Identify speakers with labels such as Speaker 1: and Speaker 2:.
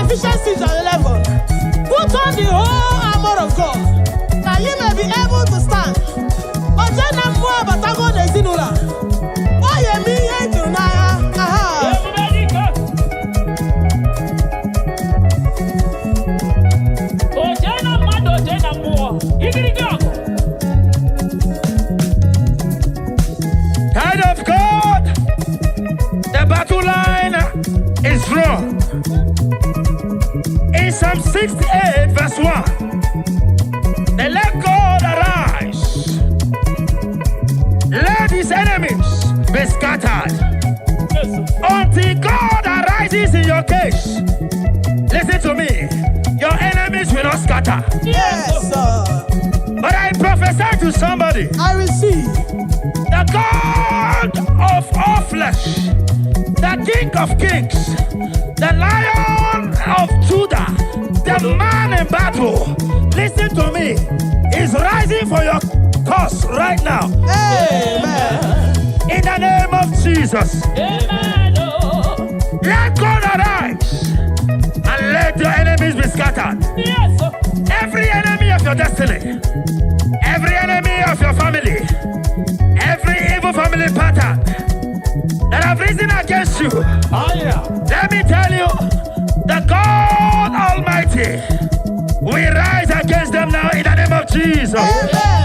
Speaker 1: Ephesians 6:11. Put on the whole armor of God, that ye may be able to stand. Ojena mwa batago de zinula. Oye mi yenju na ya.
Speaker 2: Ojena mado ojena mwa. Igirigago.
Speaker 3: Child of God, the battle line is drawn. In Psalm 68, verse 1, they let God arise. Let his enemies be scattered. Until God arises in your case, listen to me, your enemies will not scatter.
Speaker 1: Yes, sir.
Speaker 3: But I prophesy to somebody,
Speaker 1: I receive.
Speaker 3: the God of all flesh, the King of kings, the Lion of Judah, the man in battle, listen to me, is rising for your cause right now.
Speaker 1: Amen.
Speaker 3: In the name of Jesus.
Speaker 2: Amen. Oh.
Speaker 3: Let God arise and let your enemies be scattered.
Speaker 2: Yes.
Speaker 3: Every enemy of your destiny, every enemy of your family, every evil family pattern that have risen against you,
Speaker 2: Oh yeah.
Speaker 3: let me tell you, the God Almighty will rise against them now in the name of Jesus.
Speaker 1: Amen.